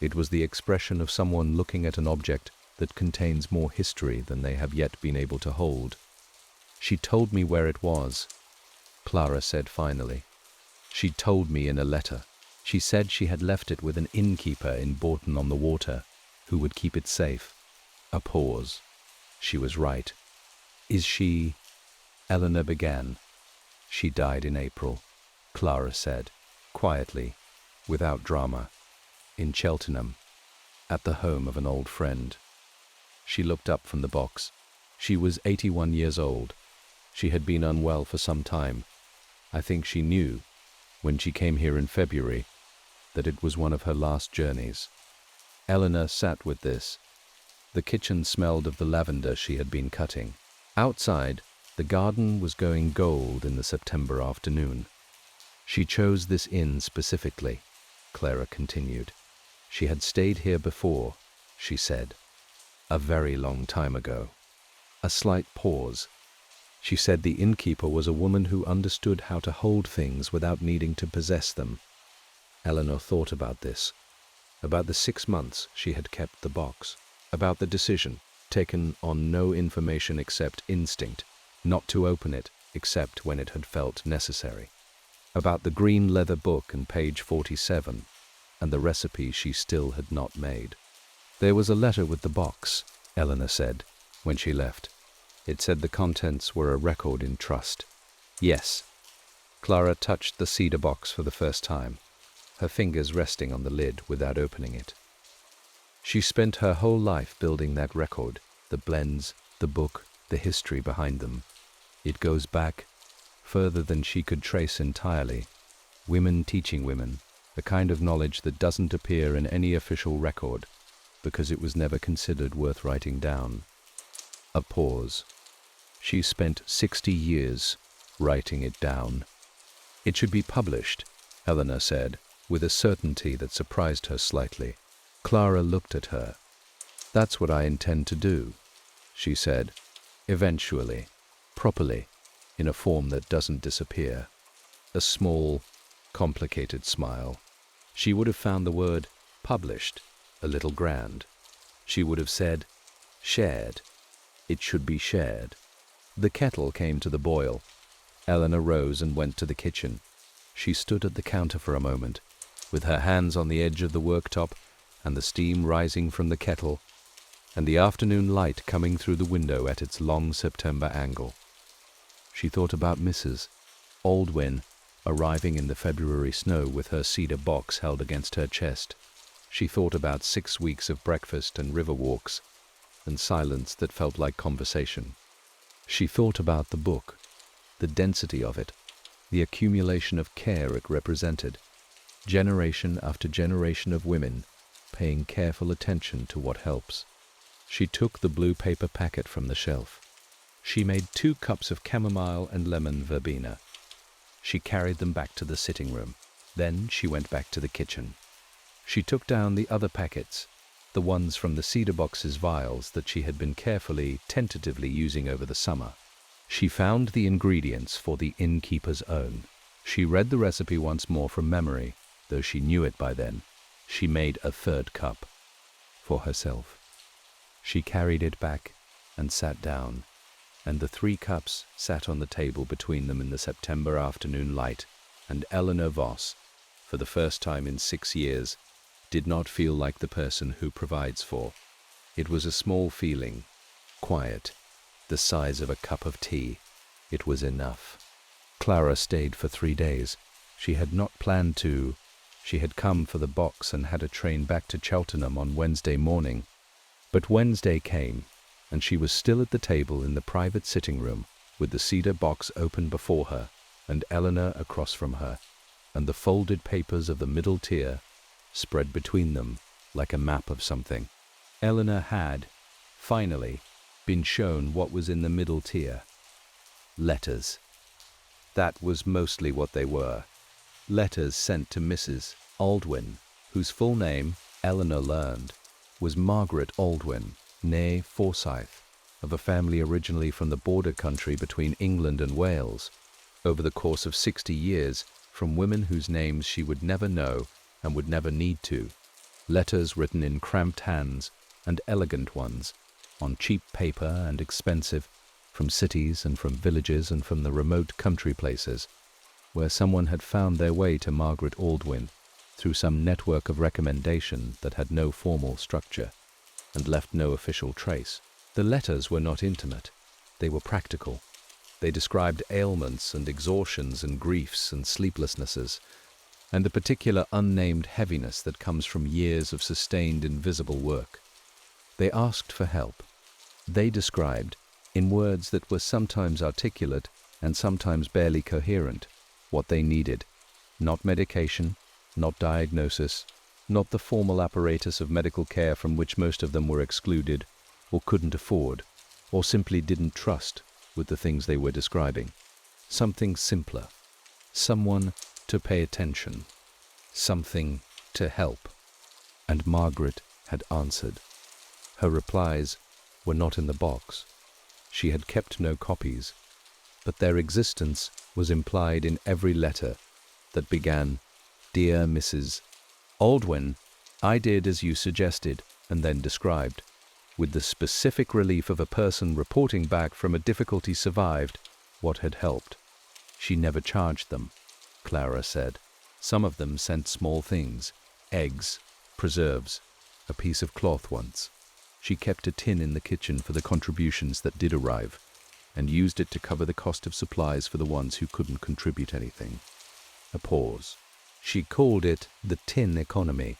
It was the expression of someone looking at an object that contains more history than they have yet been able to hold. "She told me where it was," Clara said finally. "She told me in a letter. She said she had left it with an innkeeper in Bourton-on-the-Water, who would keep it safe. A pause. She was right. Is she... Eleanor began. She died in April, Clara said, quietly, without drama, in Cheltenham, at the home of an old friend. She looked up from the box. She was 81 years old. She had been unwell for some time. I think she knew, when she came here in February, that it was one of her last journeys. Eleanor sat with this. The kitchen smelled of the lavender she had been cutting. Outside, the garden was going gold in the September afternoon. She chose this inn specifically, Clara continued. She had stayed here before, she said, a very long time ago. A slight pause. She said the innkeeper was a woman who understood how to hold things without needing to possess them. Eleanor thought about this, about the 6 months she had kept the box, about the decision, taken on no information except instinct, not to open it except when it had felt necessary, about the green leather book and page 47, and the recipe she still had not made. There was a letter with the box, Eleanor said, when she left. It said the contents were a record in trust. Yes. Clara touched the cedar box for the first time, her fingers resting on the lid without opening it. She spent her whole life building that record, the blends, the book, the history behind them. It goes back further than she could trace entirely. Women teaching women, a kind of knowledge that doesn't appear in any official record, because it was never considered worth writing down. A pause. She spent 60 years writing it down. It should be published, Eleanor said, with a certainty that surprised her slightly. Clara looked at her. That's what I intend to do, she said, eventually, properly, in a form that doesn't disappear. A small, complicated smile. She would have found the word published a little grand. She would have said shared. It should be shared. The kettle came to the boil. Eleanor rose and went to the kitchen. She stood at the counter for a moment, with her hands on the edge of the worktop and the steam rising from the kettle, and the afternoon light coming through the window at its long September angle. She thought about Mrs. Aldwyn arriving in the February snow with her cedar box held against her chest. She thought about 6 weeks of breakfast and river walks, and silence that felt like conversation. She thought about the book, the density of it, the accumulation of care it represented, generation after generation of women paying careful attention to what helps. She took the blue paper packet from the shelf. She made 2 cups of chamomile and lemon verbena. She carried them back to the sitting room. Then she went back to the kitchen. She took down the other packets, the ones from the cedar box's vials that she had been carefully, tentatively using over the summer. She found the ingredients for the innkeeper's own. She read the recipe once more from memory, though she knew it by then. She made a 3rd cup for herself. She carried it back and sat down, and the 3 cups sat on the table between them in the September afternoon light, and Eleanor Voss, for the first time in 6 years, did not feel like the person who provides for. It was a small feeling, quiet, the size of a cup of tea. It was enough. Clara stayed for 3 days. She had not planned to. She had come for the box and had a train back to Cheltenham on Wednesday morning. But Wednesday came, and she was still at the table in the private sitting room, with the cedar box open before her, and Eleanor across from her, and the folded papers of the middle tier spread between them like a map of something. Eleanor had, finally, been shown what was in the middle tier. Letters. That was mostly what they were. Letters sent to Mrs. Aldwyn, whose full name, Eleanor learned, was Margaret Aldwyn, née Forsyth, of a family originally from the border country between England and Wales, over the course of 60 years, from women whose names she would never know and would never need to. Letters written in cramped hands, and elegant ones, on cheap paper and expensive, from cities and from villages and from the remote country places, where someone had found their way to Margaret Aldwyn, through some network of recommendation that had no formal structure and left no official trace. The letters were not intimate. They were practical. They described ailments and exhaustions and griefs and sleeplessnesses, and the particular unnamed heaviness that comes from years of sustained invisible work. They asked for help. They described, in words that were sometimes articulate and sometimes barely coherent, what they needed. Not medication, not diagnosis, not the formal apparatus of medical care from which most of them were excluded, or couldn't afford, or simply didn't trust with the things they were describing. Something simpler. Someone to pay attention. Something to help. And Margaret had answered. Her replies were not in the box. She had kept no copies, but their existence was implied in every letter that began, "Dear Mrs. Aldwyn, I did as you suggested," and then described, with the specific relief of a person reporting back from a difficulty survived, what had helped. She never charged them, Clara said. Some of them sent small things, eggs, preserves, a piece of cloth once. She kept a tin in the kitchen for the contributions that did arrive, and used it to cover the cost of supplies for the ones who couldn't contribute anything. A pause. She called it the tin economy.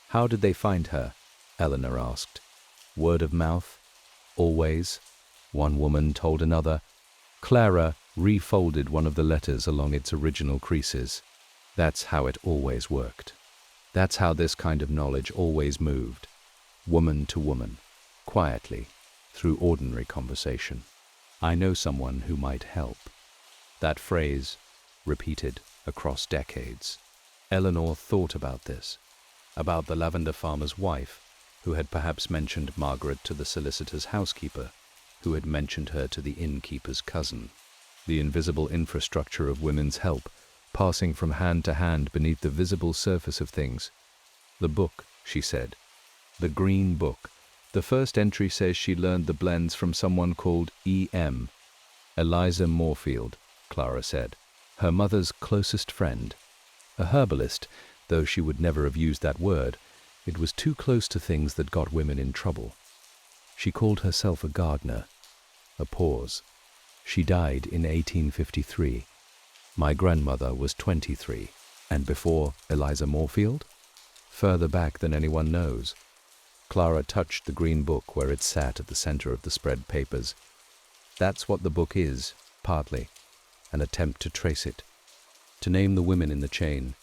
How did they find her? Eleanor asked. Word of mouth? Always? One woman told another. Clara refolded one of the letters along its original creases. That's how it always worked. That's how this kind of knowledge always moved. Woman to woman, quietly, through ordinary conversation. I know someone who might help. That phrase, repeated across decades. Eleanor thought about this, about the lavender farmer's wife, who had perhaps mentioned Margaret to the solicitor's housekeeper, who had mentioned her to the innkeeper's cousin. The invisible infrastructure of women's help, passing from hand to hand beneath the visible surface of things. The book, she said. The green book. The first entry says she learned the blends from someone called E.M. Eliza Moorfield, Clara said. Her mother's closest friend. A herbalist, though she would never have used that word. It was too close to things that got women in trouble. She called herself a gardener. A pause. She died in 1853. My grandmother was 23. And before Eliza Moorfield? Further back than anyone knows. Clara touched the green book where it sat at the center of the spread papers. That's what the book is, partly. An attempt to trace it. To name the women in the chain,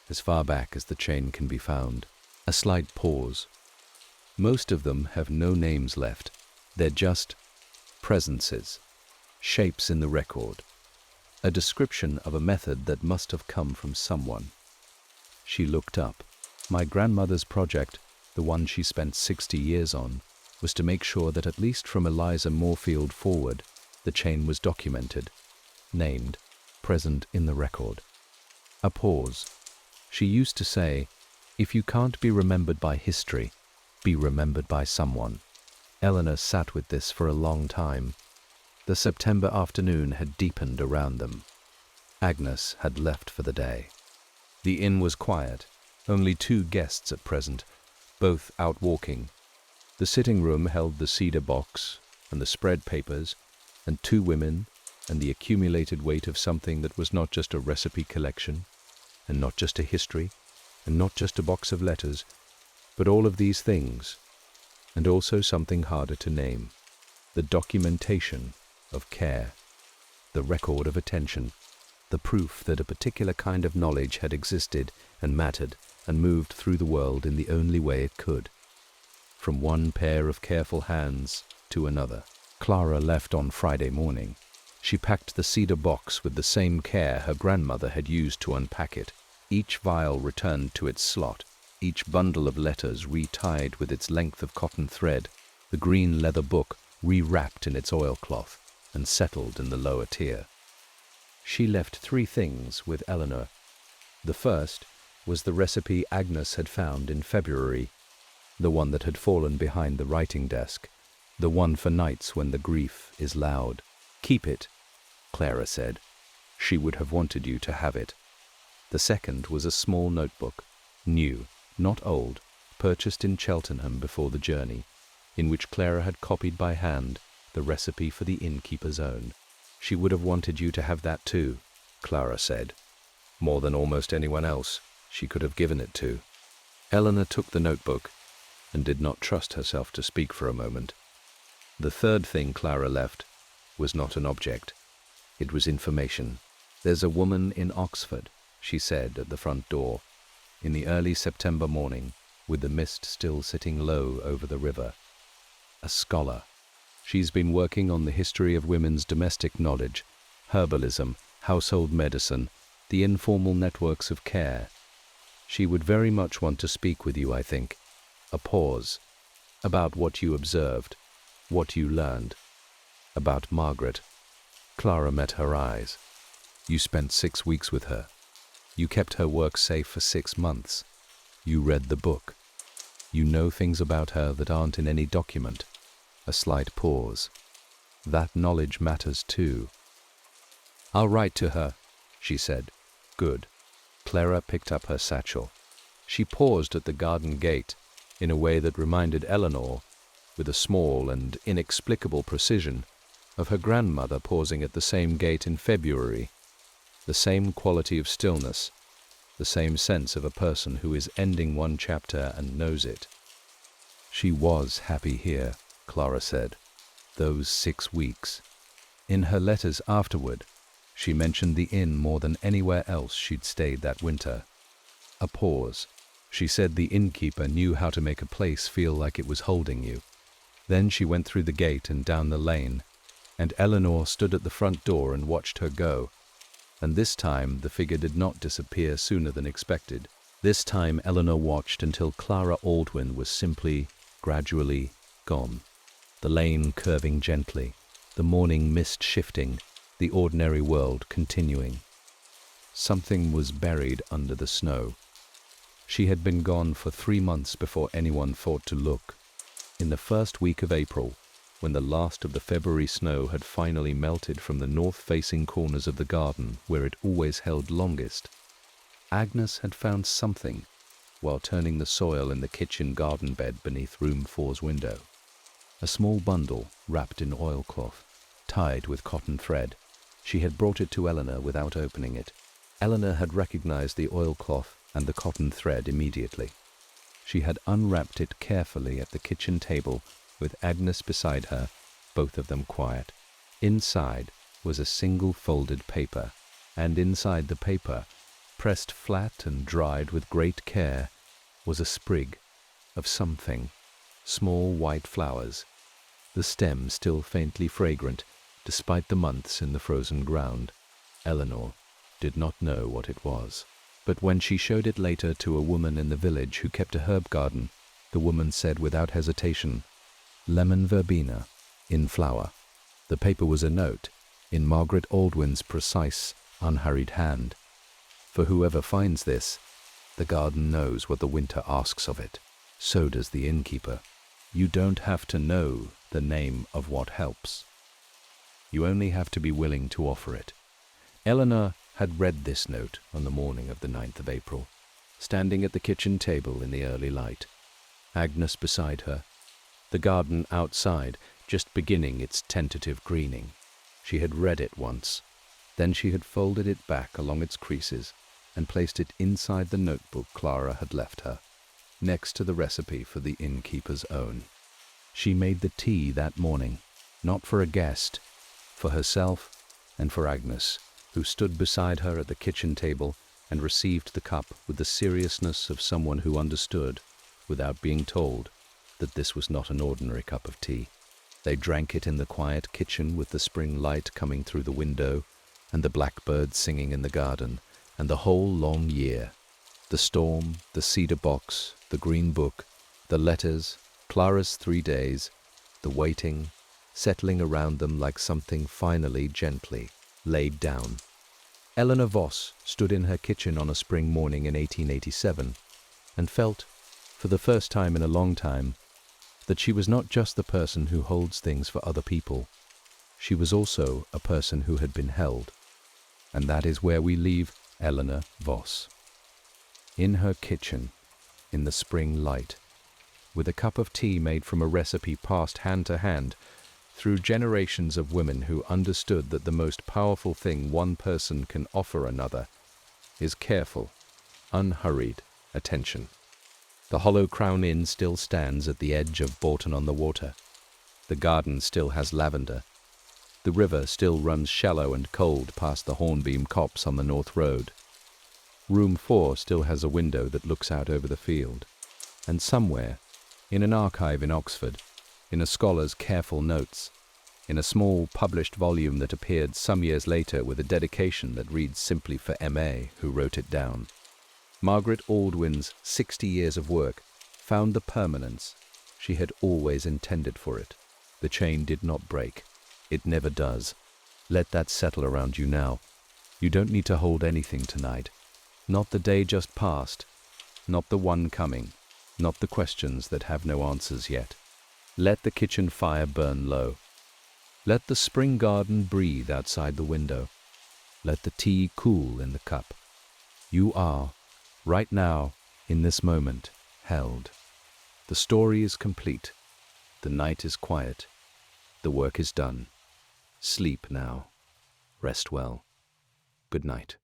as far back as the chain can be found. A slight pause. Most of them have no names left. They're just presences, shapes in the record. A description of a method that must have come from someone. She looked up. My grandmother's project, the one she spent 60 years on, was to make sure that at least from Eliza Moorfield forward, the chain was documented, named, present in the record. A pause. She used to say, if you can't be remembered by history, be remembered by someone. Eleanor sat with this for a long time. The September afternoon had deepened around them. Agnes had left for the day. The inn was quiet, only 2 guests at present, both out walking. The sitting room held the cedar box and the spread papers, and 2 women, and the accumulated weight of something that was not just a recipe collection, and not just a history, and not just a box of letters, but all of these things, and also something harder to name, the documentation of care, the record of attention, the proof that a particular kind of knowledge had existed and mattered and moved through the world in the only way it could. From one pair of careful hands to another. Clara left on Friday morning. She packed the cedar box with the same care her grandmother had used to unpack it. Each vial returned to its slot, each bundle of letters retied with its length of cotton thread, the green leather book rewrapped in its oilcloth and settled in the lower tier. She left 3 things with Eleanor. The first was the recipe Agnes had found in February, the one that had fallen behind the writing desk, the one for nights when the grief is loud. Keep it, Clara said. She would have wanted you to have it. The second was a small notebook, New, not old, purchased in Cheltenham before the journey, in which Clara had copied by hand the recipe for the innkeeper's own. "She would have wanted you to have that too," Clara said. "More than almost anyone else she could have given it to." Eleanor took the notebook and did not trust herself to speak for a moment. The third thing Clara left was not an object. It was information. "There's a woman in Oxford," she said at the front door, in the early September morning, with the mist still sitting low over the river. "A scholar. She's been working on the history of women's domestic knowledge, herbalism, household medicine, the informal networks of care. She would very much want to speak with you, I think." A pause. "About what you observed, what you learned." "About Margaret." Clara met her eyes. "You spent 6 weeks with her. You kept her work safe for 6 months. You read the book. You know things about her that aren't in any document." A slight pause. "That knowledge matters too." "I'll write to her," she said. "Good." Clara picked up her satchel. She paused at the garden gate in a way that reminded Eleanor, with a small and inexplicable precision, of her grandmother pausing at the same gate in February. The same quality of stillness, the same sense of a person who is ending one chapter and knows it. She was happy here, Clara said. Those 6 weeks. In her letters afterward, she mentioned the inn more than anywhere else she'd stayed that winter. A pause. She said the innkeeper knew how to make a place feel like it was holding you. Then she went through the gate and down the lane, and Eleanor stood at the front door and watched her go. And this time the figure did not disappear sooner than expected. This time Eleanor watched until Clara Aldwyn was simply, gradually, gone. The lane curving gently, the morning mist shifting, the ordinary world continuing. Something was buried under the snow. She had been gone for 3 months before anyone thought to look. In the first week of April, when the last of the February snow had finally melted from the north-facing corners of the garden where it always held longest, Agnes had found something while turning the soil in the kitchen garden bed beneath room 4's window. A small bundle wrapped in oilcloth, tied with cotton thread. She had brought it to Eleanor without opening it. Eleanor had recognized the oilcloth and the cotton thread immediately. She had unwrapped it carefully at the kitchen table with Agnes beside her, both of them quiet. Inside was a single folded paper, and inside the paper, pressed flat and dried with great care, was a sprig of something, small white flowers, the stem still faintly fragrant despite the months in the frozen ground. Eleanor did not know what it was. But when she showed it later to a woman in the village who kept a herb garden, the woman said without hesitation, "Lemon verbena, in flower." The paper was a note, in Margaret Aldwyn's precise, unhurried hand. "For whoever finds this, the garden knows what the winter asks of it. So does the innkeeper. You don't have to know the name of what helps. You only have to be willing to offer it." Eleanor had read this note on the morning of the 9th of April, standing at the kitchen table in the early light, Agnes beside her, the garden outside just beginning its tentative greening. She had read it once, then she had folded it back along its creases and placed it inside the notebook Clara had left her, next to the recipe for the innkeeper's own. She made the tea that morning, not for a guest, for herself and for Agnes, who stood beside her at the kitchen table and received the cup with the seriousness of someone who understood, without being told, that this was not an ordinary cup of tea. They drank it in the quiet kitchen with the spring light coming through the window and the blackbirds singing in the garden, and the whole long year. The storm, the cedar box, the green book, the letters, Clara's 3 days, the waiting, settling around them like something finally gently laid down. Eleanor Voss stood in her kitchen on a spring morning in 1887 and felt, for the first time in a long time, that she was not just the person who holds things for other people. She was also a person who had been held. And that is where we leave Eleanor Voss. In her kitchen, in the spring light, with a cup of tea made from a recipe passed hand to hand through generations of women who understood that the most powerful thing one person can offer another is careful, unhurried attention. The Hollow Crown Inn still stands at the edge of Bourton-on-the-Water. The garden still has lavender. The river still runs shallow and cold past the hornbeam copse on the North Road. Room 4 still has a window that looks out over the field. And somewhere, in an archive in Oxford, in a scholar's careful notes, in a small published volume that appeared some years later with a dedication that reads simply for M.A., who wrote it down, Margaret Aldwyn's 60 years of work found the permanence she had always intended for it. The chain did not break. It never does. Let that settle around you now. You don't need to hold anything tonight. Not the day just past. Not the one coming. Not the questions that have no answers yet. Let the kitchen fire burn low. Let the spring garden breathe outside the window. Let the tea cool in the cup. You are, right now, in this moment, held. The story is complete. The night is quiet. The work is done. Sleep now. Rest well. Good night.